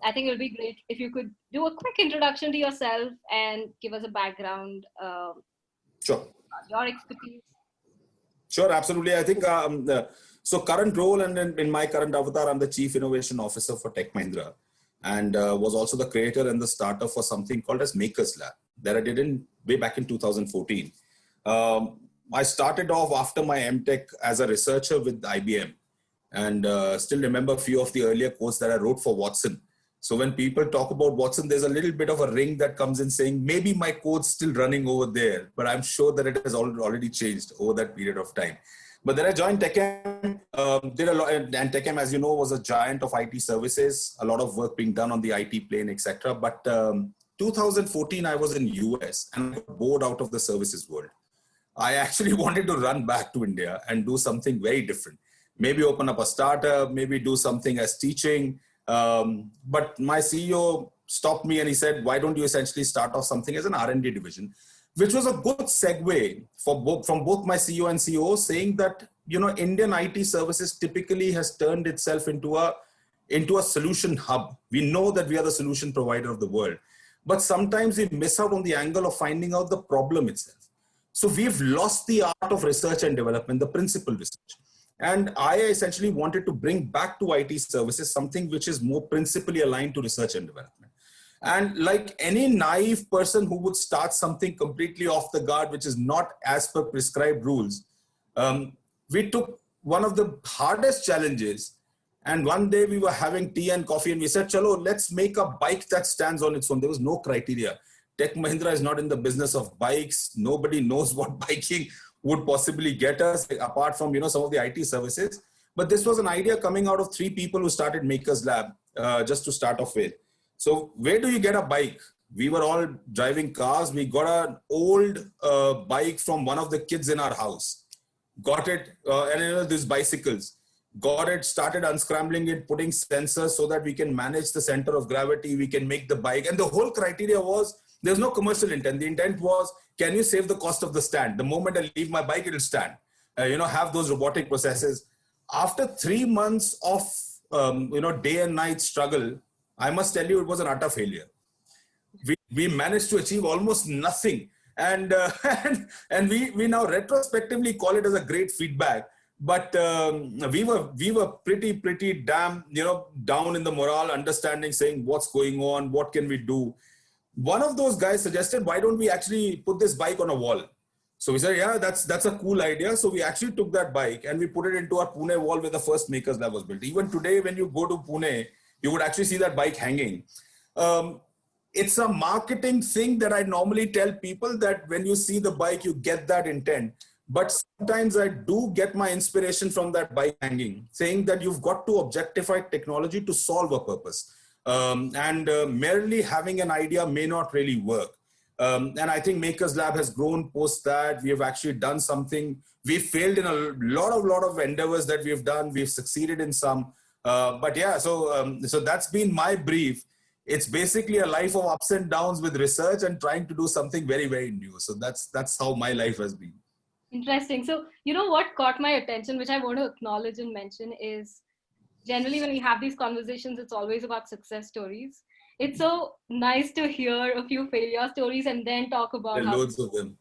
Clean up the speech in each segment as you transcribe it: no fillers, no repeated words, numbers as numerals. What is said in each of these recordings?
I think it would be great if you could do a quick introduction to yourself and give us a background, Sure. your expertise. Sure, absolutely. I think so. Current role and in my current avatar, I'm the Chief Innovation Officer for Tech Mahindra, and was also the creator and the starter for something called as Makers Lab that I did way back in 2014. I started off after my MTech as a researcher with IBM, and still remember a few of the earlier codes that I wrote for Watson. So when people talk about Watson, there's a little bit of a ring that comes in saying, maybe my code's still running over there, but I'm sure that it has already changed over that period of time. But then I joined TechM, did a lot, and TechM, as you know, was a giant of IT services, a lot of work being done on the IT plane, etc. But 2014, I was in US and I got bored out of the services world. I actually wanted to run back to India and do something very different. Maybe open up a startup, maybe do something as teaching. But my CEO stopped me and he said, why don't you essentially start off something as an R&D division, which was a good segue from both my CEO and COO, saying that, you know, Indian IT services typically has turned itself into a solution hub. We know that we are the solution provider of the world, but sometimes we miss out on the angle of finding out the problem itself. So we've lost the art of research and development, the principal research. And I essentially wanted to bring back to IT services something which is more principally aligned to research and development. And like any naive person who would start something completely off the guard, which is not as per prescribed rules, we took one of the hardest challenges. And one day we were having tea and coffee and we said, chalo, let's make a bike that stands on its own. There was no criteria. Tech Mahindra is not in the business of bikes. Nobody knows what biking would possibly get us apart from, you know, some of the IT services. But this was an idea coming out of 3 people who started Makers Lab, just to start off with. So where do you get a bike? We were all driving cars. We got an old bike from one of the kids in our house. Got it, and you know, these bicycles. Got it, started unscrambling it, putting sensors so that we can manage the center of gravity. We can make the bike. And the whole criteria was, there's no commercial intent. The intent was, can you save the cost of the stand? The moment I leave my bike, it'll stand. You know, have those robotic processes. After 3 months of, you know, day and night struggle, I must tell you, it was an utter failure. We managed to achieve almost nothing. And, and we now retrospectively call it as a great feedback. But we were pretty damn, you know, down in the morale, understanding, saying what's going on, what can we do? One of those guys suggested, why don't we actually put this bike on a wall? So we said, yeah, that's a cool idea. So we actually took that bike and we put it into our Pune wall where the first Makers Lab was built. Even today, when you go to Pune, you would actually see that bike hanging. It's a marketing thing that I normally tell people, that when you see the bike, you get that intent. But sometimes I do get my inspiration from that bike hanging, saying that you've got to objectify technology to solve a purpose. Merely having an idea may not really work. And I think Makers Lab has grown post that. We have actually done something. We've failed in a lot of endeavors that we've done. We've succeeded in some. But yeah, so that's been my brief. It's basically a life of ups and downs with research and trying to do something very, very new. So that's how my life has been. Interesting. So, you know what caught my attention, which I want to acknowledge and mention, is generally when we have these conversations, it's always about success stories. It's so nice to hear a few failure stories and then talk about there are loads of them.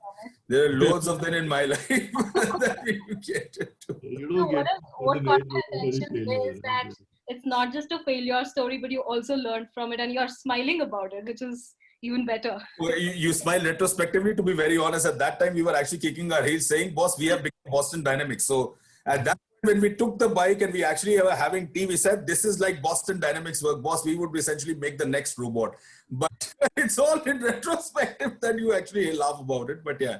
There are loads of them in my life that you get into. What caught my attention is that it's not just a failure story, but you also learned from it and you're smiling about it, which is even better. Well, you smile retrospectively. To be very honest, at that time, we were actually kicking our heels saying, boss, we have become Boston Dynamics. So at that point, when we took the bike and we actually were having tea, we said, this is like Boston Dynamics work, boss. We would essentially make the next robot. But it's all in retrospective that you actually laugh about it. But yeah,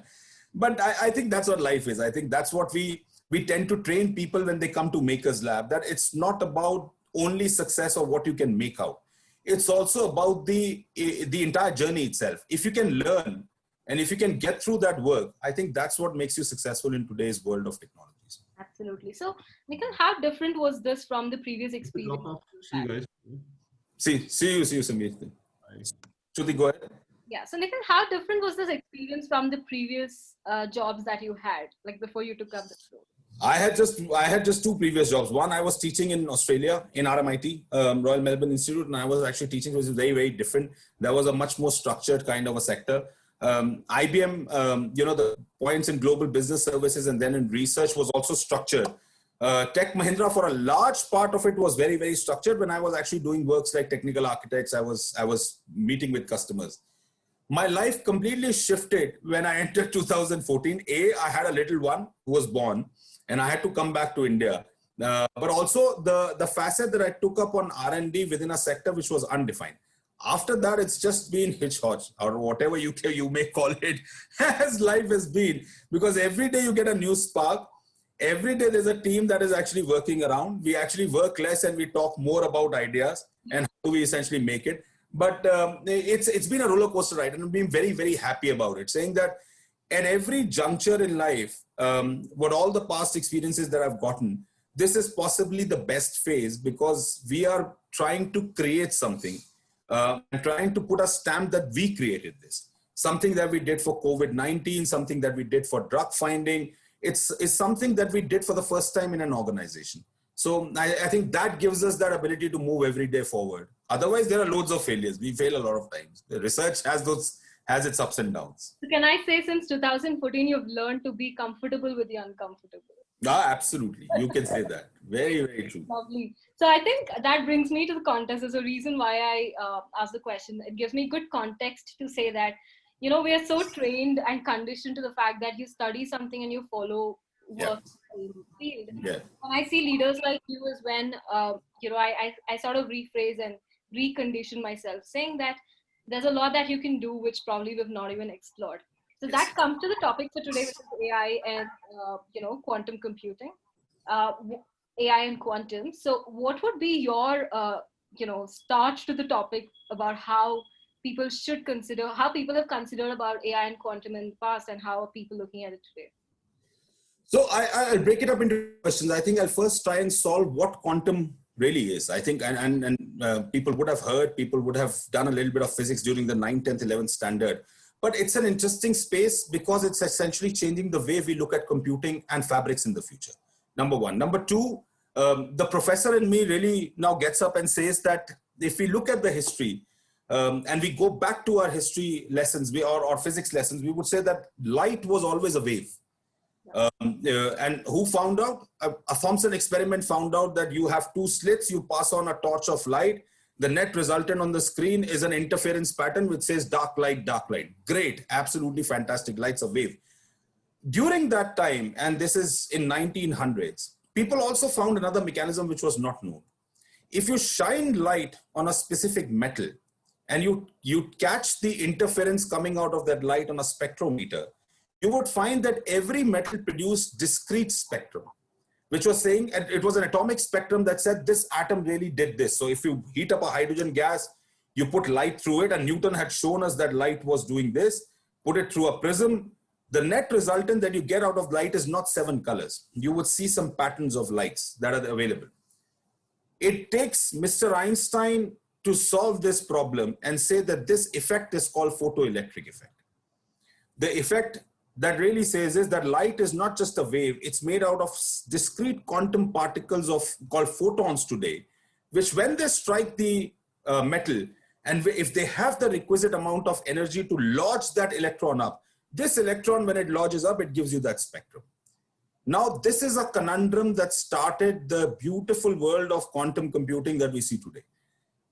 but I think that's what life is. I think that's what we tend to train people when they come to Makers Lab, that it's not about only success or what you can make out. It's also about the entire journey itself. If you can learn and if you can get through that work, I think that's what makes you successful in today's world of technologies. Absolutely. So, Nikhil, how different was this from the previous experience? See you guys. See you, Samir. Shruti, go ahead. Yeah. So, Nikhil, how different was this experience from the previous jobs that you had, like before you took up this role? I had just two previous jobs. One, I was teaching in Australia in RMIT, Royal Melbourne Institute, and I was actually teaching, which is very, very different. There was a much more structured kind of a sector. IBM, the points in global business services and then in research was also structured. Tech Mahindra, for a large part of it, was very, very structured. When I was actually doing works like technical architects, I was meeting with customers. My life completely shifted when I entered 2014. I had a little one who was born, and I had to come back to India. But also the facet that I took up on R&D within a sector which was undefined. After that, it's just been hitch-hodge, or whatever you may call it, as life has been. Because every day you get a new spark. Every day there's a team that is actually working around. We actually work less and we talk more about ideas and how do we essentially make it. But it's been a roller coaster ride, and I've been very, very happy about it. Saying that at every juncture in life, what all the past experiences that I've gotten, this is possibly the best phase because we are trying to create something and trying to put a stamp that we created this. Something that we did for COVID-19, something that we did for drug finding. It's something that we did for the first time in an organization. So I think that gives us that ability to move every day forward. Otherwise, there are loads of failures. We fail a lot of times. The research has its ups and downs. So can I say since 2014, you've learned to be comfortable with the uncomfortable? Absolutely. You can say that. Very, very true. Lovely. So I think that brings me to the contest. There's a reason why I asked the question. It gives me good context to say that, we are so trained and conditioned to the fact that you study something and you follow work in the field. Yeah. When I see leaders like you is when, I sort of rephrase and recondition myself, saying that there's a lot that you can do, which probably we've not even explored. So that comes to the topic for today, which is AI and, quantum computing, AI and quantum. So what would be your, start to the topic about how people should consider, how people have considered about AI and quantum in the past, and how are people looking at it today? So I'll break it up into questions. I think I'll first try and solve what quantum really is. I think, and people would have heard, people would have done a little bit of physics during the 9th, 10th, 11th standard. But it's an interesting space because it's essentially changing the way we look at computing and fabrics in the future. Number one. Number two, the professor in me really now gets up and says that if we look at the history, and we go back to our history lessons, or physics lessons, we would say that light was always a wave. And who found out? A Thomson experiment found out that you have two slits, you pass on a torch of light. The net resultant on the screen is an interference pattern which says dark light, dark light. Great, absolutely fantastic, light's a wave. During that time, and this is in 1900s, people also found another mechanism which was not known. If you shine light on a specific metal, and you catch the interference coming out of that light on a spectrometer, you would find that every metal produced discrete spectrum, which was saying, and it was an atomic spectrum that said this atom really did this. So if you heat up a hydrogen gas, you put light through it, and Newton had shown us that light was doing this, put it through a prism. The net resultant that you get out of light is not 7 colors. You would see some patterns of lights that are available. It takes Mr. Einstein to solve this problem and say that this effect is called photoelectric effect. The effect that really says is that light is not just a wave, it's made out of discrete quantum particles called photons today, which when they strike the metal, and if they have the requisite amount of energy to lodge that electron up, this electron, when it lodges up, it gives you that spectrum. Now, this is a conundrum that started the beautiful world of quantum computing that we see today.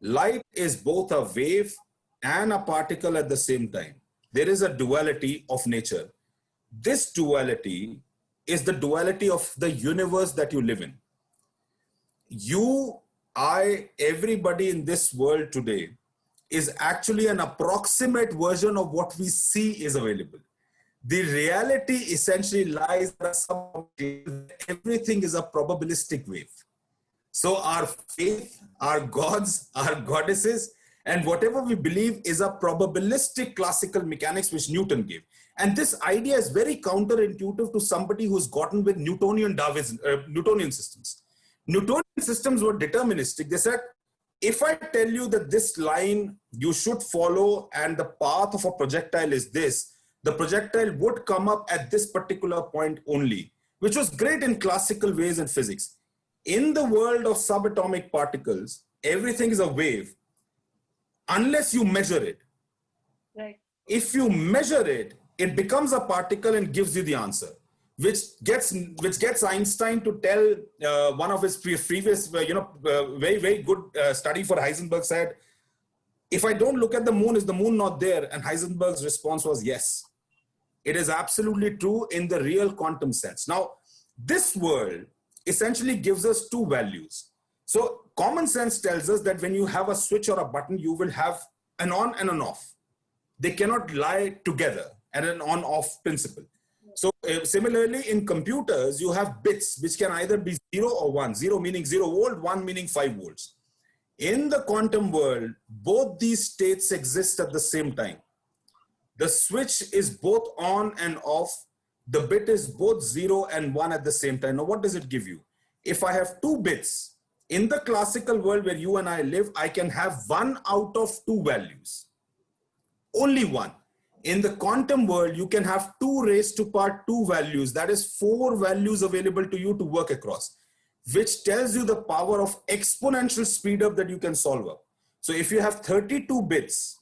Light is both a wave and a particle at the same time. There is a duality of nature. This duality is the duality of the universe that you live in. You, I, everybody in this world today is actually an approximate version of what we see is available. The reality essentially lies that everything is a probabilistic wave. So our faith, our gods, our goddesses, and whatever we believe is a probabilistic classical mechanics which Newton gave. And this idea is very counterintuitive to somebody who's gotten with Newtonian systems. Newtonian systems were deterministic. They said, if I tell you that this line you should follow and the path of a projectile is this, the projectile would come up at this particular point only, which was great in classical ways in physics. In the world of subatomic particles, everything is a wave unless you measure it. Right. If you measure it, it becomes a particle and gives you the answer, which gets Einstein to tell one of his previous, very, very good study for Heisenberg said, if I don't look at the moon, is the moon not there? And Heisenberg's response was yes. It is absolutely true in the real quantum sense. Now, this world essentially gives us two values. So common sense tells us that when you have a switch or a button, you will have an on and an off. They cannot lie together and an on-off principle. So similarly, in computers, you have bits, which can either be 0 or 1. 0 meaning 0 volt, 1 meaning 5 volts. In the quantum world, both these states exist at the same time. The switch is both on and off. The bit is both 0 and 1 at the same time. Now, what does it give you? If I have two bits, in the classical world where you and I live, I can have one out of two values. Only one. In the quantum world, you can have 2 raised to power 2 values. That is 4 values available to you to work across, which tells you the power of exponential speed up that you can solve up. So if you have 32 bits,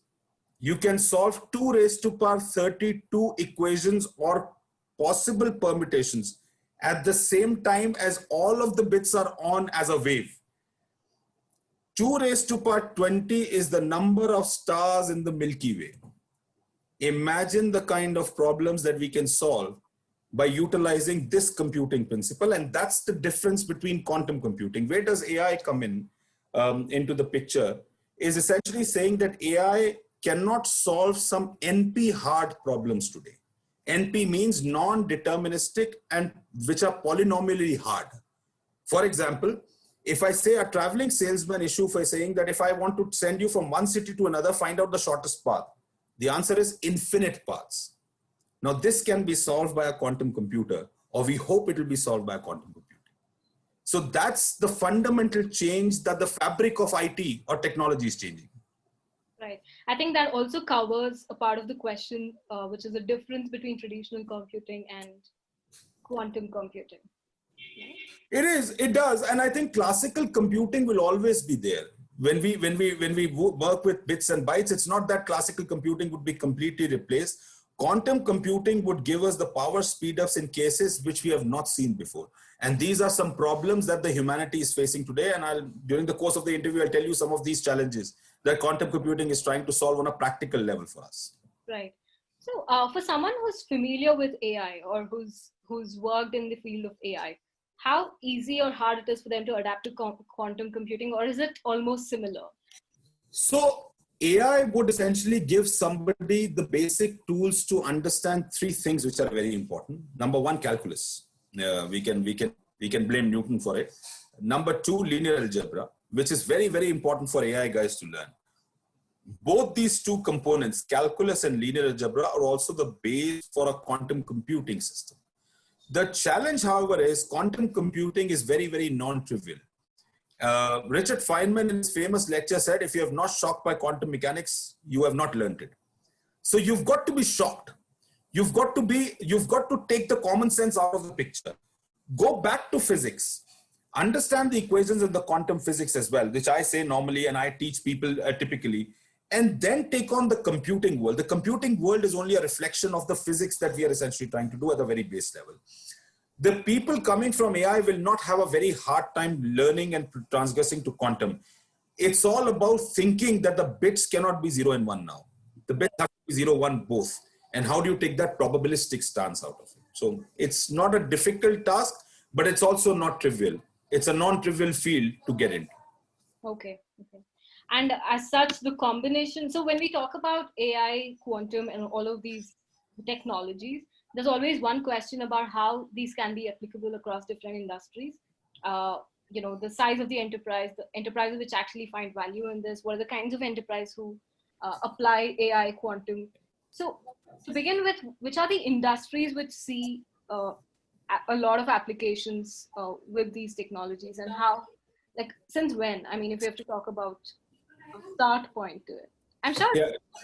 you can solve 2 raised to power 32 equations or possible permutations at the same time as all of the bits are on as a wave. 2 raised to power 20 is the number of stars in the Milky Way. Imagine the kind of problems that we can solve by utilizing this computing principle. And that's the difference between quantum computing. Where does AI come in into the picture? Is essentially saying that AI cannot solve some NP hard problems today. NP means non-deterministic and which are polynomially hard. For example, if I say a traveling salesman issue for saying that if I want to send you from one city to another, find out the shortest path. The answer is infinite paths. Now this can be solved by a quantum computer, or we hope it will be solved by a quantum computer. So that's the fundamental change that the fabric of IT or technology is changing. Right. I think that also covers a part of the question, which is the difference between traditional computing and quantum computing. It does. And I think classical computing will always be there. When we work with bits and bytes, it's not that classical computing would be completely replaced. Quantum computing would give us the power speed ups in cases which we have not seen before. And these are some problems that the humanity is facing today. And during the course of the interview, I'll tell you some of these challenges that quantum computing is trying to solve on a practical level for us. Right. So for someone who's familiar with AI or who's worked in the field of AI, how easy or hard it is for them to adapt to quantum computing, or is it almost similar? So AI would essentially give somebody the basic tools to understand 3 things which are very important. Number 1, calculus. We can blame Newton for it. Number 2, linear algebra, which is very, very important for AI guys to learn. Both these 2 components, calculus and linear algebra, are also the base for a quantum computing system. The challenge, however, is quantum computing is very, very non-trivial. Richard Feynman in his famous lecture said, if you have not shocked by quantum mechanics, you have not learned it. So you've got to be shocked. You've got to take the common sense out of the picture. Go back to physics. Understand the equations in the quantum physics as well, which I say normally and I teach people typically, and then take on the computing world. The computing world is only a reflection of the physics that we are essentially trying to do at a very base level. The people coming from AI will not have a very hard time learning and transgressing to quantum. It's all about thinking that the bits cannot be 0 and 1 now. The bits have to be 0, 1 both. And how do you take that probabilistic stance out of it? So it's not a difficult task, but it's also not trivial. It's a non-trivial field to get into. Okay. And as such, the combination, so when we talk about AI, quantum, and all of these technologies, there's always one question about how these can be applicable across different industries. The size of the enterprises which actually find value in this, what are the kinds of enterprise who apply AI, quantum. So to begin with, which are the industries which see a lot of applications with these technologies, and how, like, since when? I mean, if we have to talk about a start point to it. I'm sure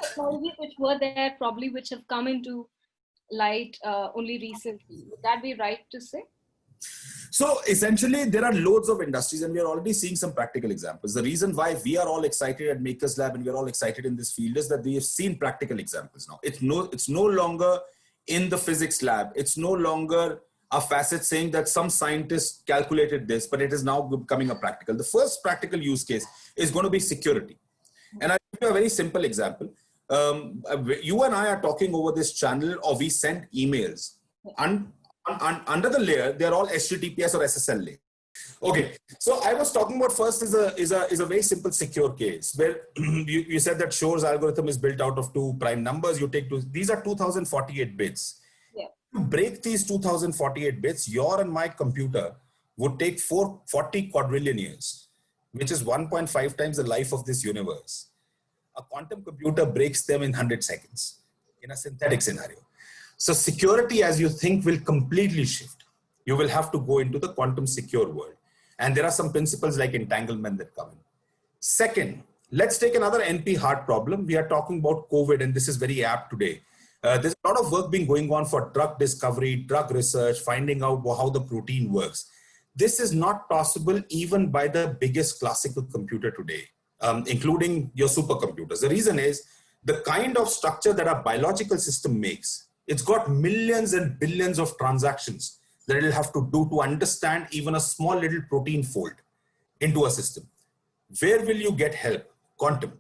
technologies which were there, probably which have come into light only recently. Would that be right to say? So essentially, there are loads of industries, and we are already seeing some practical examples. The reason why we are all excited at Makers Lab and we are all excited in this field is that we have seen practical examples now. It's no longer in the physics lab. It's no longer a facet saying that some scientist calculated this, but it is now becoming a practical. The first practical use case is going to be security. And I'll give you a very simple example. You and I are talking over this channel, or we send emails. Under the layer, they're all HTTPS or SSL layer. Okay, so I was talking about first is a very simple secure case where you said that Shor's algorithm is built out of two prime numbers. You take these are 2048 bits. Yeah. To break these 2048 bits, your and my computer would take 40 quadrillion years, which is 1.5 times the life of this universe. A quantum computer breaks them in 100 seconds in a synthetic scenario. So security, as you think, will completely shift. You will have to go into the quantum secure world. And there are some principles like entanglement that come in. Second, let's take another NP hard problem. We are talking about COVID, and this is very apt today. There's a lot of work being going on for drug discovery, drug research, finding out how the protein works. This is not possible even by the biggest classical computer today, including your supercomputers. The reason is the kind of structure that a biological system makes. It's got millions and billions of transactions that it'll have to do to understand even a small little protein fold into a system. Where will you get help? Quantum.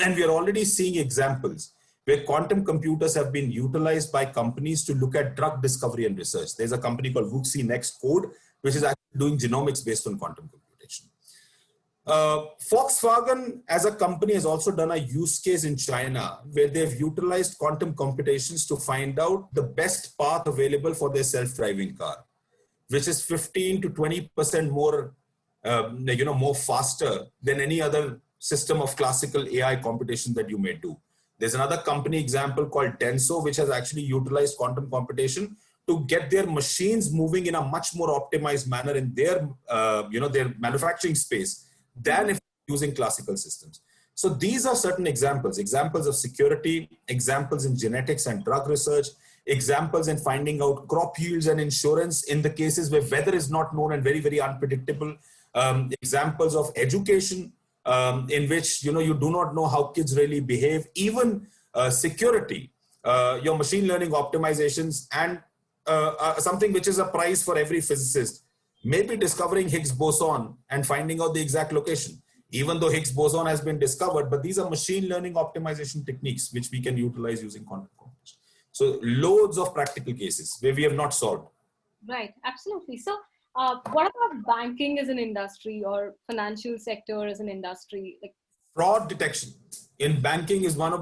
And we are already seeing examples where quantum computers have been utilized by companies to look at drug discovery and research. There's a company called WuXi Next Code, which is actually doing genomics based on quantum computation. Volkswagen as a company has also done a use case in China where they've utilized quantum computations to find out the best path available for their self-driving car, which is 15 to 20% more, more faster than any other system of classical AI computation that you may do. There's another company example called Denso, which has actually utilized quantum computation to get their machines moving in a much more optimized manner in their, their manufacturing space than if using classical systems. So these are certain examples of security, examples in genetics and drug research, examples in finding out crop yields and insurance in the cases where weather is not known and very, very unpredictable, examples of education in which, you do not know how kids really behave, even security, your machine learning optimizations, and something which is a prize for every physicist. Maybe discovering Higgs boson and finding out the exact location, even though Higgs boson has been discovered, but these are machine learning optimization techniques which we can utilize using quantum computation. So loads of practical cases where we have not solved. Right, absolutely. So what about banking as an industry or financial sector as an industry? Like fraud detection in banking is going to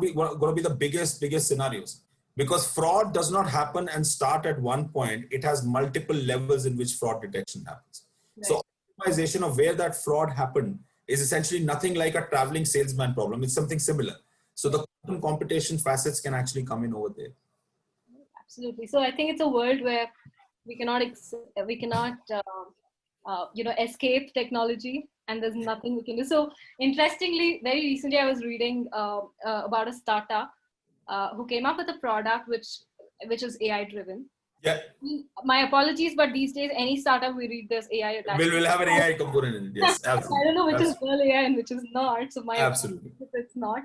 be the biggest scenarios. Because fraud does not happen and start at one point. It has multiple levels in which fraud detection happens. Right. So optimization of where that fraud happened is essentially nothing like a traveling salesman problem. It's something similar. So the quantum computation facets can actually come in over there. Absolutely. So I think it's a world where we cannot escape technology, and there's nothing we can do. So interestingly, very recently I was reading about a startup who came up with a product which is AI driven. Yeah. My apologies, but these days any startup we read there's AI attached. We'll have an AI component in it. Yes, absolutely. I don't know which is real AI and which is not. So my absolutely, apologies if it's not.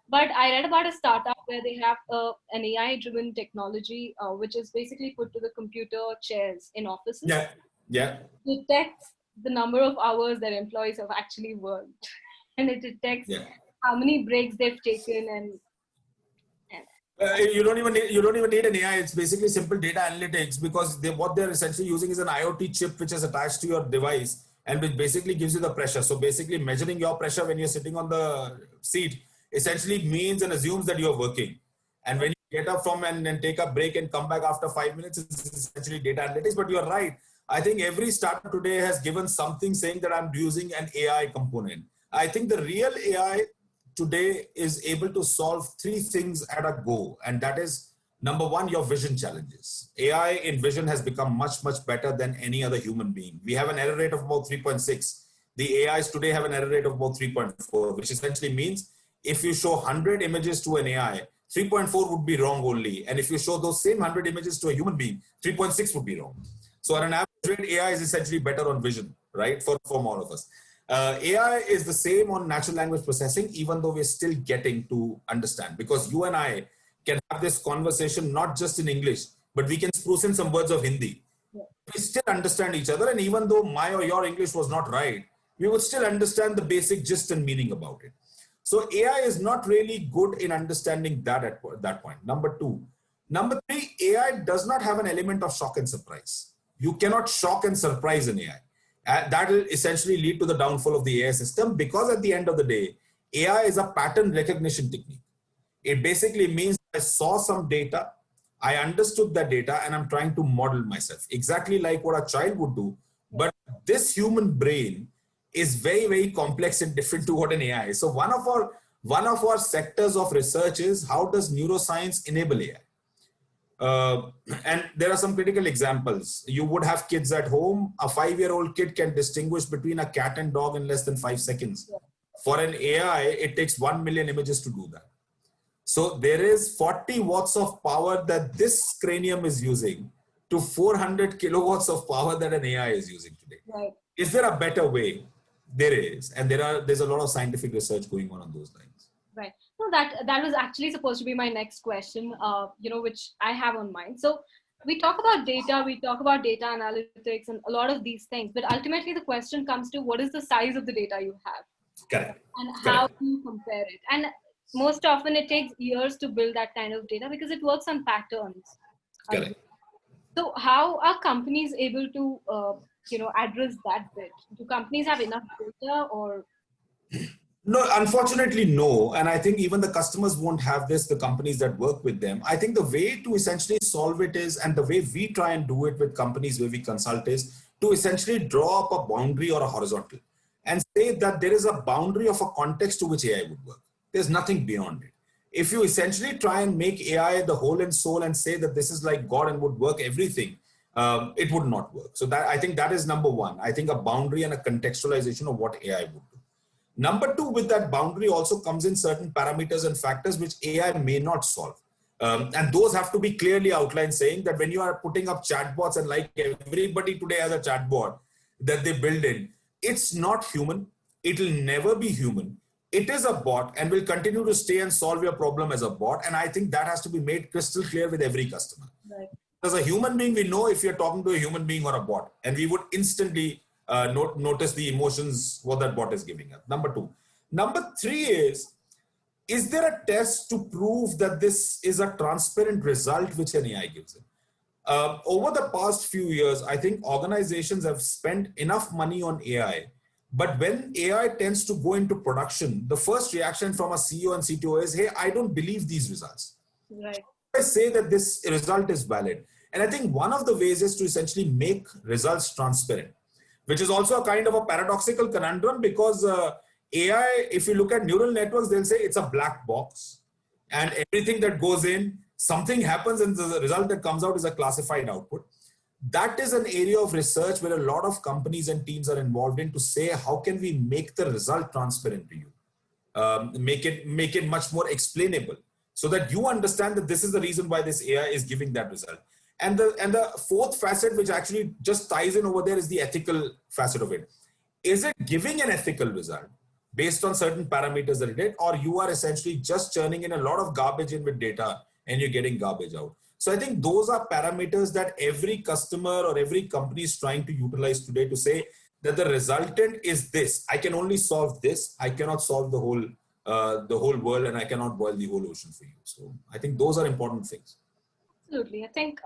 But I read about a startup where they have an AI driven technology which is basically put to the computer chairs in offices. Yeah. Yeah. It detects the number of hours that employees have actually worked, and it detects how many breaks they've taken and. You don't even need an AI. It's basically simple data analytics, because what they're essentially using is an IoT chip which is attached to your device and which basically gives you the pressure. So basically measuring your pressure when you're sitting on the seat essentially means and assumes that you're working. And when you get up from and take a break and come back after 5 minutes, it's essentially data analytics. But you're right. I think every startup today has given something saying that I'm using an AI component. I think the real AI today is able to solve three things at a go. And that is, number one, your vision challenges. AI in vision has become much, much better than any other human being. We have an error rate of about 3.6. The AIs today have an error rate of about 3.4, which essentially means if you show 100 images to an AI, 3.4 would be wrong only. And if you show those same 100 images to a human being, 3.6 would be wrong. So at an average rate, AI is essentially better on vision, right? For all of us. AI is the same on natural language processing, even though we're still getting to understand, because you and I can have this conversation not just in English, but we can spruce in some words of Hindi. Yeah. We still understand each other, and even though my or your English was not right, we would still understand the basic gist and meaning about it. So AI is not really good in understanding that at that point. Number two. Number three, AI does not have an element of shock and surprise. You cannot shock and surprise an AI. That will essentially lead to the downfall of the AI system, because at the end of the day, AI is a pattern recognition technique. It basically means I saw some data, I understood that data, and I'm trying to model myself exactly like what a child would do. But this human brain is very, very complex and different to what an AI is. So one of our sectors of research is, how does neuroscience enable AI? And there are some critical examples. You would have kids at home. A 5-year-old kid can distinguish between a cat and dog in less than 5 seconds. For an AI, it takes 1 million images to do that. So there is 40 watts of power that this cranium is using to 400 kilowatts of power that an AI is using today. Right. Is there a better way? There is. And there's a lot of scientific research going on those lines. Right. No, that was actually supposed to be my next question, which I have on mind. So we talk about data, we talk about data analytics and a lot of these things, but ultimately the question comes to, what is the size of the data you have? Correct. And how do you compare it? And most often it takes years to build that kind of data because it works on patterns. Correct. So how are companies able to, address that bit? Do companies have enough data or? No, unfortunately, no. And I think even the customers won't have this, the companies that work with them. I think the way to essentially solve it is, and the way we try and do it with companies where we consult, is to essentially draw up a boundary or a horizontal and say that there is a boundary of a context to which AI would work. There's nothing beyond it. If you essentially try and make AI the whole and soul and say that this is like God and would work everything, it would not work. So that, I think that is number one. I think a boundary and a contextualization of what AI would do. Number two, with that boundary also comes in certain parameters and factors which AI may not solve. And those have to be clearly outlined, saying that when you are putting up chatbots, and like everybody today has a chatbot that they build in, it's not human. It will never be human. It is a bot and will continue to stay and solve your problem as a bot. And I think that has to be made crystal clear with every customer. Right. As a human being, we know if you're talking to a human being or a bot, and we would instantly notice the emotions what that bot is giving us. Number two. Number three is there a test to prove that this is a transparent result which an AI gives it? Over the past few years, I think organizations have spent enough money on AI, but when AI tends to go into production, the first reaction from a CEO and CTO is, hey, I don't believe these results. Right. I say that this result is valid. And I think one of the ways is to essentially make results transparent, which is also a kind of a paradoxical conundrum, because AI, if you look at neural networks, they'll say it's a black box and everything that goes in, something happens and the result that comes out is a classified output. That is an area of research where a lot of companies and teams are involved in, to say, how can we make the result transparent to you? Make it much more explainable so that you understand that this is the reason why this AI is giving that result. And the fourth facet, which actually just ties in over there, is the ethical facet of it. Is it giving an ethical result based on certain parameters that it did, or you are essentially just churning in a lot of garbage in with data and you're getting garbage out? So I think those are parameters that every customer or every company is trying to utilize today to say that the resultant is this. I can only solve this. I cannot solve the whole world, and I cannot boil the whole ocean for you. So I think those are important things. Absolutely. I think,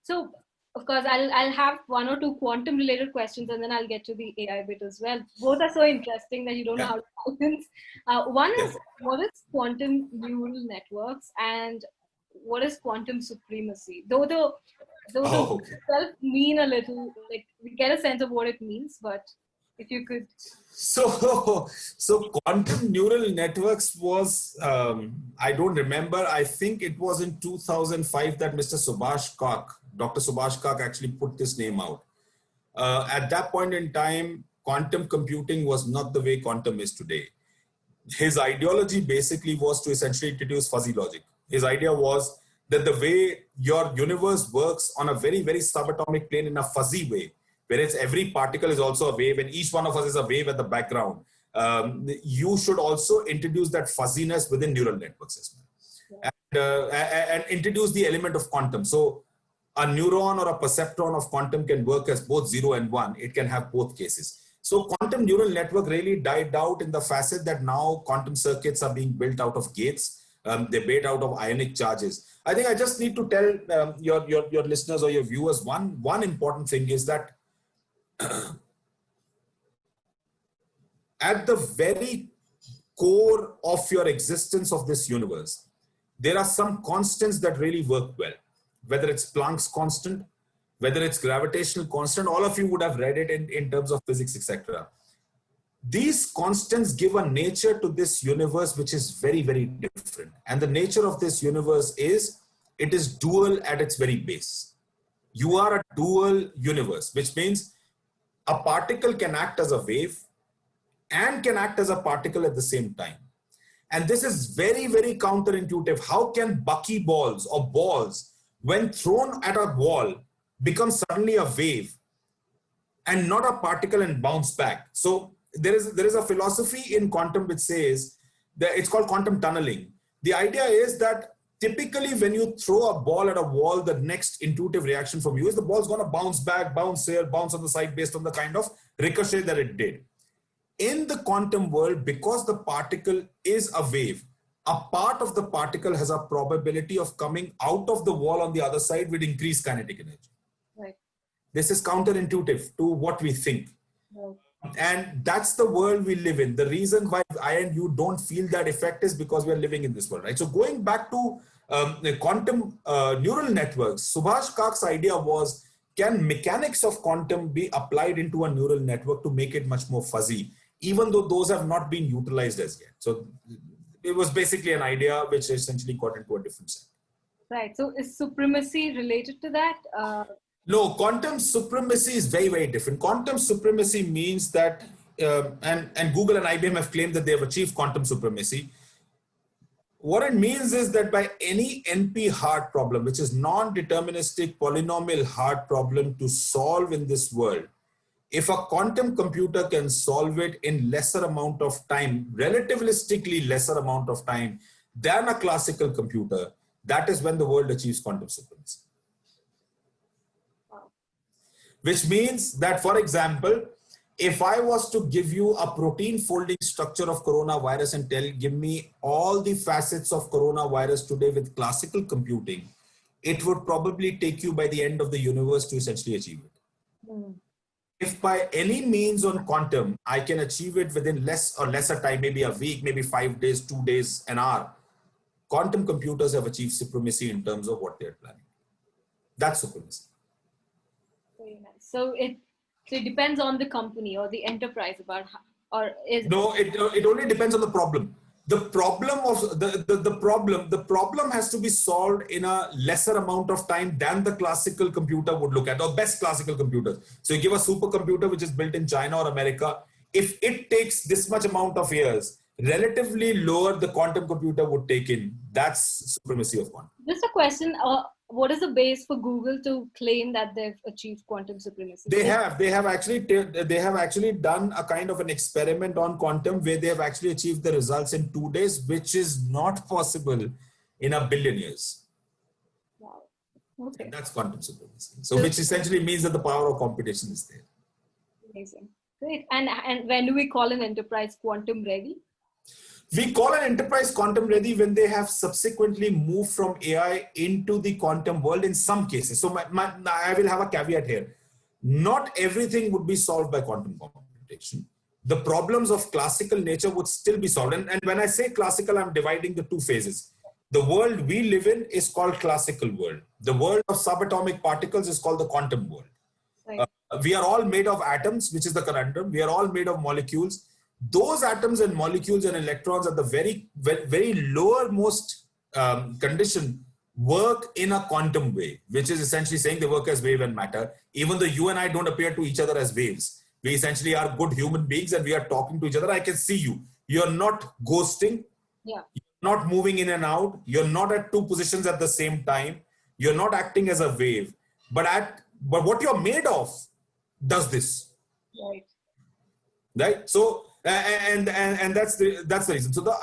so of course, I'll have one or two quantum related questions, and then I'll get to the AI bit as well. Both are so interesting that you don't know how to balance. One is, what is quantum neural networks and what is quantum supremacy? Those itself mean a little, like we get a sense of what it means, but if you could. So quantum neural networks was, I don't remember, I think it was in 2005 that Mr. Subhash Kak, Dr. Subhash Kak actually put this name out. At that point in time, quantum computing was not the way quantum is today. His ideology basically was to essentially introduce fuzzy logic. His idea was that the way your universe works on a very, very subatomic plane in a fuzzy way, whereas every particle is also a wave and each one of us is a wave at the background, you should also introduce that fuzziness within neural networks as well. And introduce the element of quantum. So a neuron or a perceptron of quantum can work as both 0 and 1. It can have both cases. So quantum neural network really died out in the facet that now quantum circuits are being built out of gates. They're made out of ionic charges. I think I just need to tell your listeners or your viewers one important thing is that at the very core of your existence of this universe, there are some constants that really work well, whether it's Planck's constant, whether it's gravitational constant, all of you would have read it in terms of physics, etc. These constants give a nature to this universe which is very, very different. And the nature of this universe is, it is dual at its very base. You are a dual universe, which means a particle can act as a wave and can act as a particle at the same time. And this is very, very counterintuitive. How can buckyballs or balls, when thrown at a wall, become suddenly a wave and not a particle and bounce back? So there is a philosophy in quantum which says that it's called quantum tunneling. The idea is that typically when you throw a ball at a wall, the next intuitive reaction from you is the ball's going to bounce back, bounce here, bounce on the side based on the kind of ricochet that it did. In the quantum world, because the particle is a wave, a part of the particle has a probability of coming out of the wall on the other side with increased kinetic energy. Right. This is counterintuitive to what we think. Right. And that's the world we live in. The reason why I and you don't feel that effect is because we are living in this world, right? So going back to the quantum neural networks, Subhash Kak's idea was, can mechanics of quantum be applied into a neural network to make it much more fuzzy, even though those have not been utilized as yet? So it was basically an idea which essentially got into a different set. Right. So is supremacy related to that? No, quantum supremacy is very, very different. Quantum supremacy means that, and Google and IBM have claimed that they have achieved quantum supremacy. What it means is that by any NP hard problem, which is non-deterministic polynomial hard problem to solve in this world, if a quantum computer can solve it in lesser amount of time, relativistically lesser amount of time than a classical computer, that is when the world achieves quantum supremacy. Wow. Which means that, for example, if I was to give you a protein folding structure of coronavirus and give me all the facets of coronavirus today with classical computing, it would probably take you by the end of the universe to essentially achieve it. Mm. If by any means on quantum, I can achieve it within less or lesser time, maybe a week, maybe 5 days, 2 days, an hour, quantum computers have achieved supremacy in terms of what they're planning. That's supremacy. Very nice. So it depends on the company or the enterprise about how, or is no, it only depends on the problem. The problem of the problem has to be solved in a lesser amount of time than the classical computer would look at, or best classical computers. So you give a supercomputer which is built in China or America. If it takes this much amount of years, relatively lower the quantum computer would take in. That's supremacy of quantum. Just a question. What is the base for Google to claim that they've achieved quantum supremacy? They have actually done a kind of an experiment on quantum where they have actually achieved the results in 2 days, which is not possible in a billion years. Wow. Okay. And that's quantum supremacy. So which essentially means that the power of computation is there. Amazing. Great. And when do we call an enterprise quantum ready? We call an enterprise quantum ready when they have subsequently moved from AI into the quantum world in some cases. So I will have a caveat here. Not everything would be solved by quantum computation. The problems of classical nature would still be solved. And when I say classical, I'm dividing the two phases. The world we live in is called classical world. The world of subatomic particles is called the quantum world. Right. We are all made of atoms, which is the conundrum. We are all made of molecules. Those atoms and molecules and electrons at the very, very lowermost condition work in a quantum way, which is essentially saying they work as wave and matter. Even though you and I don't appear to each other as waves, we essentially are good human beings and we are talking to each other. I can see you. You're not ghosting. Yeah. not moving in and out. You're not at two positions at the same time. You're not acting as a wave, but what you're made of does this. Right. Right. So and that's the reason. So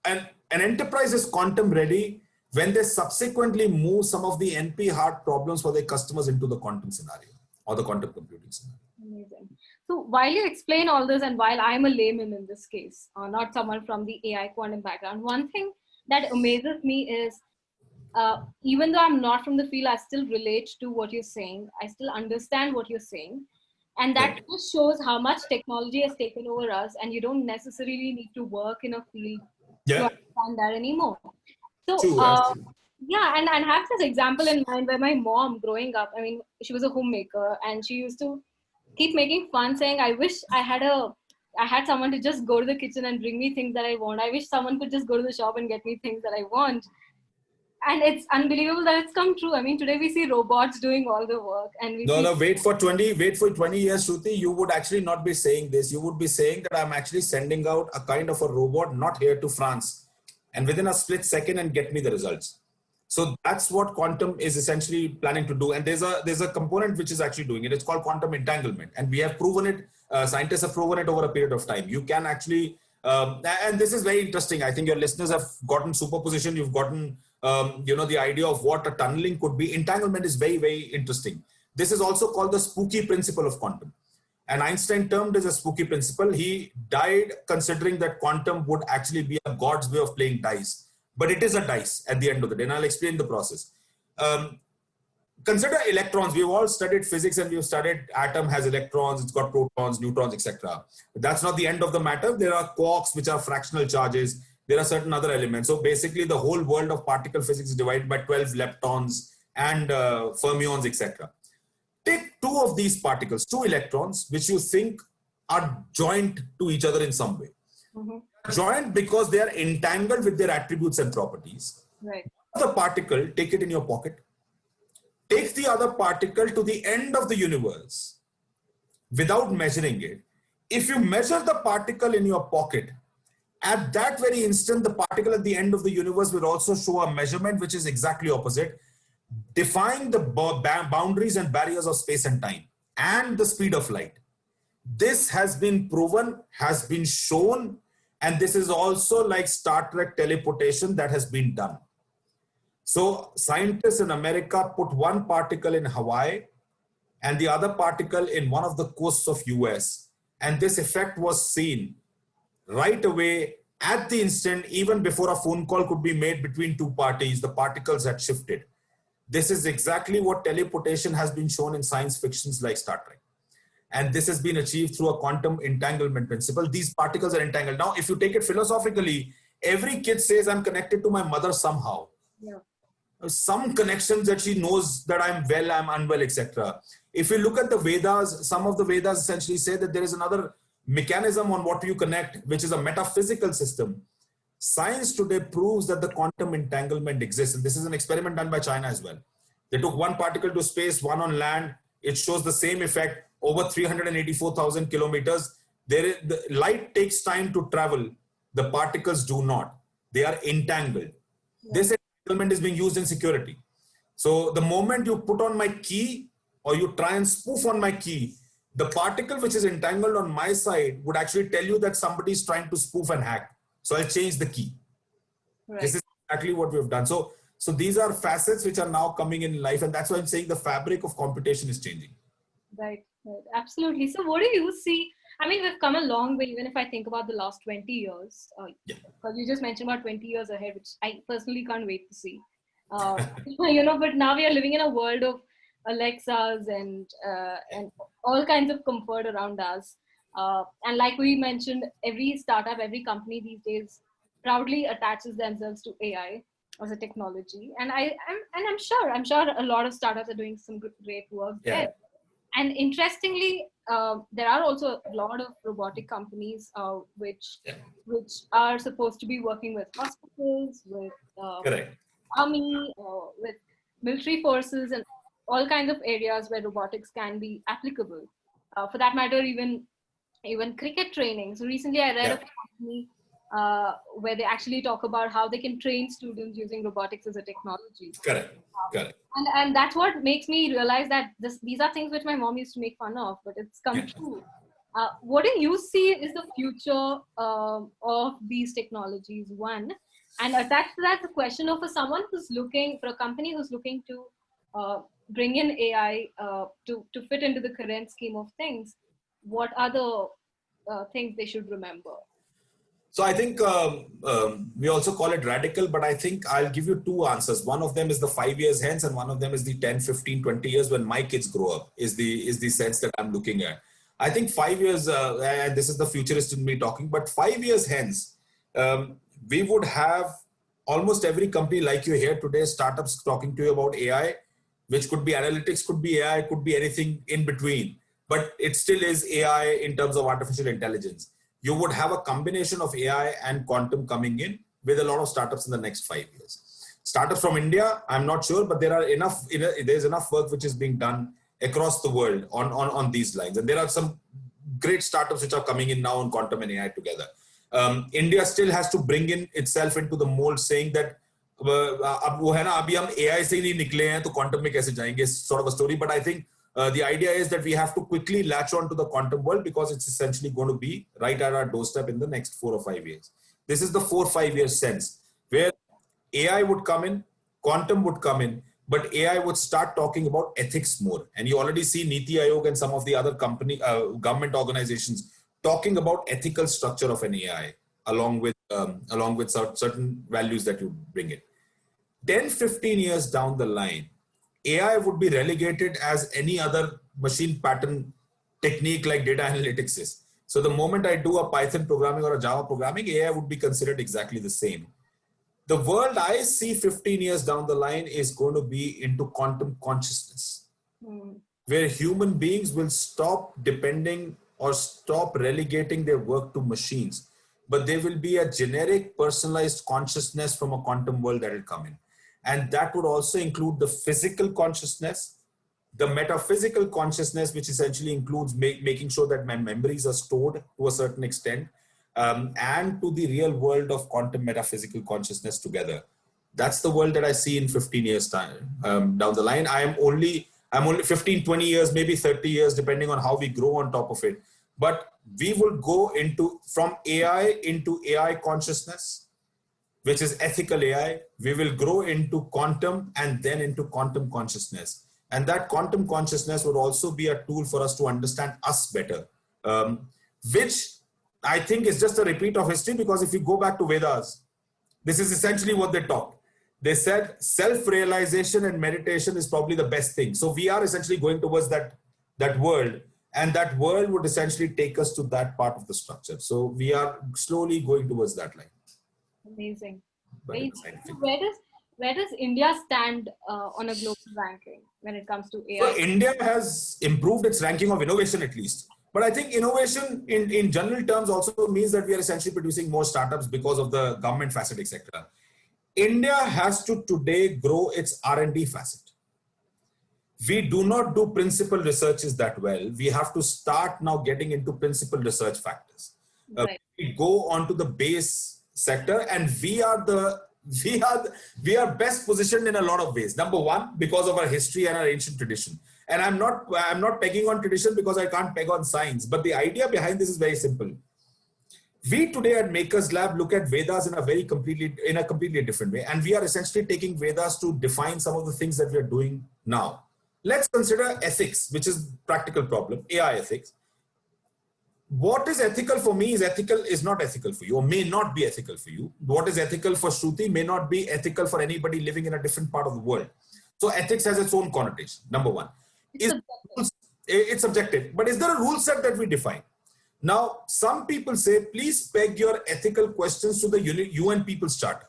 an enterprise is quantum ready when they subsequently move some of the NP hard problems for their customers into the quantum scenario or the quantum computing scenario. Amazing. So while you explain all this, and while I'm a layman in this case, not someone from the AI quantum background, one thing that amazes me is, even though I'm not from the field, I still relate to what you're saying. I still understand what you're saying. And that Right. just shows how much technology has taken over us, and you don't necessarily need to work in a field to Yeah. understand that anymore. So, True. Absolutely. yeah, and I have this example in mind where my mom growing up, I mean, she was a homemaker and she used to keep making fun saying, I had someone to just go to the kitchen and bring me things that I want. I wish someone could just go to the shop and get me things that I want. And it's unbelievable that it's come true. I mean, today we see robots doing all the work, and we see. No, wait for 20 years, Shruti. You would actually not be saying this. You would be saying that I'm actually sending out a kind of a robot, not here to France, and within a split second and get me the results. So that's what quantum is essentially planning to do. And there's a component which is actually doing it. It's called quantum entanglement. And we have proven it, scientists have proven it over a period of time. You can actually, and this is very interesting. I think your listeners have gotten superposition. You've gotten, the idea of what a tunneling could be. Entanglement is very, very interesting. This is also called the spooky principle of quantum. And Einstein termed as a spooky principle. He died considering that quantum would actually be a God's way of playing dice. But it is a dice at the end of the day, and I'll explain the process. Consider electrons. We've all studied physics and we've studied atom has electrons, it's got protons, neutrons, etc. That's not the end of the matter. There are quarks, which are fractional charges. There are certain other elements. So basically the whole world of particle physics is divided by 12 leptons and fermions, etc. Take two of these particles, two electrons, which you think are joined to each other in some way. Mm-hmm. Joined because they are entangled with their attributes and properties. Right. The particle, take it in your pocket, take the other particle to the end of the universe without measuring it. If you measure the particle in your pocket, at that very instant, the particle at the end of the universe will also show a measurement which is exactly opposite, defying the boundaries and barriers of space and time and the speed of light. This has been proven, has been shown, and this is also like Star Trek teleportation that has been done. So scientists in America put one particle in Hawaii and the other particle in one of the coasts of US. And this effect was seen right away at the instant, even before a phone call could be made between two parties, the particles had shifted. This is exactly what teleportation has been shown in science fictions like Star Trek. And this has been achieved through a quantum entanglement principle. These particles are entangled. Now, if you take it philosophically, every kid says, I'm connected to my mother somehow. Yeah. Some connections that she knows that I'm well, I'm unwell, etc. If you look at the Vedas, some of the Vedas essentially say that there is another mechanism on what you connect, which is a metaphysical system. Science today proves that the quantum entanglement exists. And this is an experiment done by China as well. They took one particle to space, one on land. It shows the same effect over 384,000 kilometers. The light takes time to travel. The particles do not. They are entangled. Yeah. This entanglement is being used in security. So the moment you put on my key or you try and spoof on my key, the particle which is entangled on my side would actually tell you that somebody is trying to spoof and hack. So I'll change the key. Right. This is exactly what we've done. So these are facets which are now coming in life. And that's why I'm saying the fabric of computation is changing. Right. Absolutely. So what do you see? I mean, we've come a long way, even if I think about the last 20 years. Because you just mentioned about 20 years ahead, which I personally can't wait to see. But now we are living in a world of Alexas and all kinds of comfort around us. And like we mentioned, every startup, every company these days proudly attaches themselves to AI as a technology. And I'm sure a lot of startups are doing some great work there. And interestingly, there are also a lot of robotic companies which are supposed to be working with hospitals, with army, with military forces, and all kinds of areas where robotics can be applicable. For that matter, even cricket training. So recently, I read of a company where they actually talk about how they can train students using robotics as a technology. Correct. Correct. And that's what makes me realize that these are things which my mom used to make fun of, but it's come true. What do you see is the future of these technologies? One, and attached to that, the question of for a company who's looking to bring in AI to fit into the current scheme of things. What are the things they should remember? So I think we also call it radical, but I think I'll give you two answers. One of them is the 5 years hence, and one of them is the 10, 15, 20 years when my kids grow up, is the sense that I'm looking at. I think 5 years, and this is the futurist in me talking, but 5 years hence, we would have almost every company like you here today, startups talking to you about AI, which could be analytics, could be AI, could be anything in between, but it still is AI in terms of artificial intelligence. You would have a combination of AI and quantum coming in with a lot of startups in the next 5 years. Startups from India, I'm not sure, but there's enough work which is being done across the world on these lines. And there are some great startups which are coming in now on quantum and AI together. India still has to bring in itself into the mold, saying that अब वो है ना अभी हम AI से ही नहीं निकले हैं तो quantum में कैसे जाएंगे, sort of a story. But I think the idea is that we have to quickly latch on to the quantum world because it's essentially going to be right at our doorstep in the next 4 or 5 years. This is the 4 or 5 year sense where AI would come in, quantum would come in, but AI would start talking about ethics more. And you already see Niti Aayog and some of the other government organizations talking about ethical structure of an AI along with certain values that you bring in. 10, 15 years down the line, AI would be relegated as any other machine pattern technique like data analytics is. So the moment I do a Python programming or a Java programming, AI would be considered exactly the same. The world I see 15 years down the line is going to be into quantum consciousness, where human beings will stop depending or stop relegating their work to machines, but there will be a generic personalized consciousness from a quantum world that will come in. And that would also include the physical consciousness, the metaphysical consciousness, which essentially includes making sure that my memories are stored to a certain extent, and to the real world of quantum metaphysical consciousness together. That's the world that I see in 15 years time down the line. I'm only 15, 20 years, maybe 30 years, depending on how we grow on top of it. But we will go from AI into AI consciousness, which is ethical AI. We will grow into quantum and then into quantum consciousness. And that quantum consciousness would also be a tool for us to understand us better, which I think is just a repeat of history, because if you go back to Vedas, this is essentially what they taught. They said self-realization and meditation is probably the best thing. So we are essentially going towards that world, and that world would essentially take us to that part of the structure. So we are slowly going towards that line. Amazing. So where does India stand on a global ranking when it comes to AI? So India has improved its ranking of innovation at least. But I think innovation in general terms also means that we are essentially producing more startups because of the government facet, etc. India has to today grow its R&D facet. We do not do principal researches that well. We have to start now getting into principal research factors. Right. We go onto the base sector, and we are best positioned in a lot of ways. Number one, because of our history and our ancient tradition. And I'm not pegging on tradition because I can't peg on science. But the idea behind this is very simple. We today at Makers Lab look at Vedas in a completely different way. And we are essentially taking Vedas to define some of the things that we are doing now. Let's consider ethics, which is a practical problem, AI ethics. What is ethical for me is not ethical for you, or may not be ethical for you. What is ethical for Shruti may not be ethical for anybody living in a different part of the world. So ethics has its own connotation, number one. It's subjective. But is there a rule set that we define? Now, some people say, please peg your ethical questions to the UN People's Charter.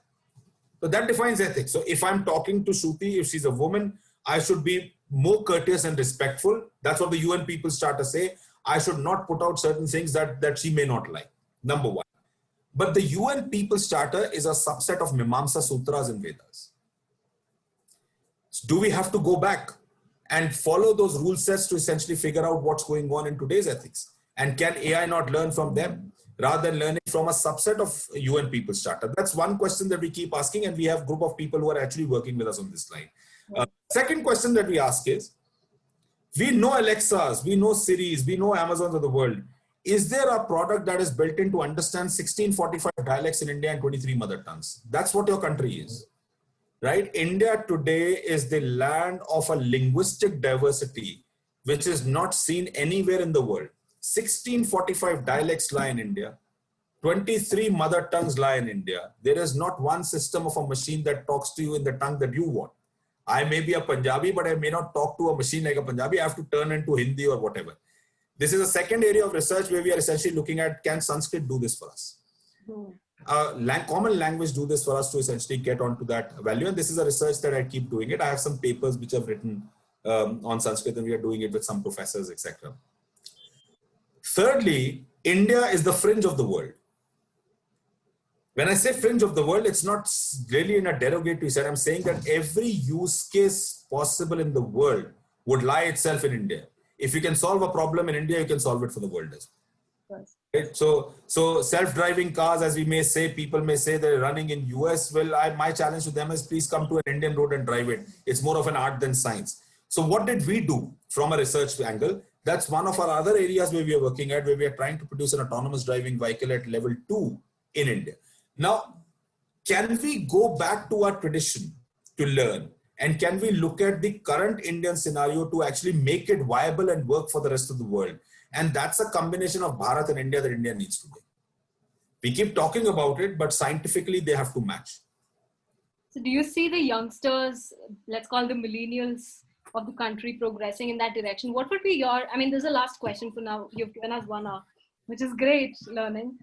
So that defines ethics. So if I'm talking to Shruti, if she's a woman, I should be more courteous and respectful. That's what the UN People's Charter say. I should not put out certain things that she may not like. Number one. But the UN People's Charter is a subset of Mimamsa Sutras and Vedas. Do we have to go back and follow those rule sets to essentially figure out what's going on in today's ethics? And can AI not learn from them? rather than learning from a subset of UN people startup? That's one question that we keep asking, and we have a group of people who are actually working with us on this line. Second question that we ask is, we know Alexas, we know Siris, we know Amazons of the world. Is there a product that is built in to understand 1645 dialects in India and 23 mother tongues? That's what your country is, right? India today is the land of a linguistic diversity, which is not seen anywhere in the world. 1645 dialects lie in India. 23 mother tongues lie in India. There is not one system of a machine that talks to you in the tongue that you want. I may be a Punjabi, but I may not talk to a machine like a Punjabi. I have to turn into Hindi or whatever. This is a second area of research where we are essentially looking at, can Sanskrit do this for us? Common language do this for us to essentially get onto that value. And this is a research that I keep doing it. I have some papers which I've written on Sanskrit, and we are doing it with some professors, etc. Thirdly, India is the fringe of the world. When I say fringe of the world, it's not really in a derogatory sense. I'm saying that every use case possible in the world would lie itself in India. If you can solve a problem in India, you can solve it for the world as well. Yes. Right? So self-driving cars, as we may say, people may say they're running in US. Well, my challenge to them is, please come to an Indian road and drive it. It's more of an art than science. So what did we do from a research angle? That's one of our other areas where we are working at, where we are trying to produce an autonomous driving vehicle at level 2 in India. Now, can we go back to our tradition to learn? And can we look at the current Indian scenario to actually make it viable and work for the rest of the world? And that's a combination of Bharat and India that India needs today. We keep talking about it, but scientifically they have to match. So do you see the youngsters, let's call them millennials of the country, progressing in that direction? What would be your, I mean, there's a last question for now. You've given us 1 hour, which is great learning.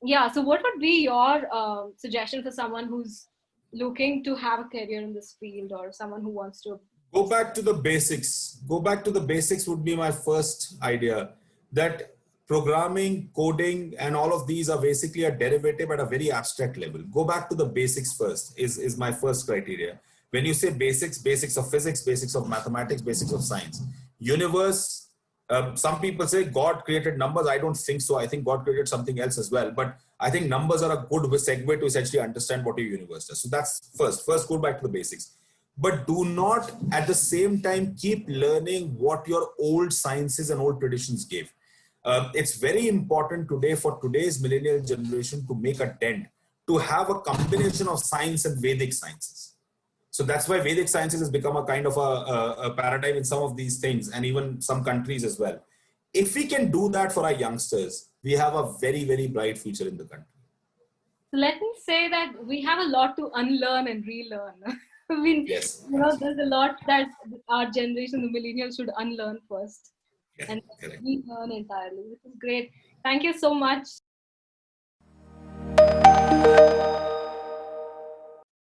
Yeah, so what would be your suggestion for someone who's looking to have a career in this field, or someone who wants to? Go back to the basics. Go back to the basics would be my first idea. That programming, coding, and all of these are basically a derivative at a very abstract level. Go back to the basics first is my first criteria. When you say basics, basics of physics, basics of mathematics, basics of science. Universe, some people say God created numbers. I don't think so. I think God created something else as well. But I think numbers are a good segue to essentially understand what your universe does. So that's first. First, go back to the basics. But do not at the same time keep learning what your old sciences and old traditions gave. It's very important today for today's millennial generation to make a dent, to have a combination of science and Vedic sciences. So that's why Vedic sciences has become a kind of a paradigm in some of these things, and even some countries as well. If we can do that for our youngsters, we have a very, very bright future in the country. So let me say that we have a lot to unlearn and relearn. I mean, yes, you know, there's a lot that our generation, the millennials, should unlearn first, yeah, and correct. relearn entirely, which is great. Thank you so much.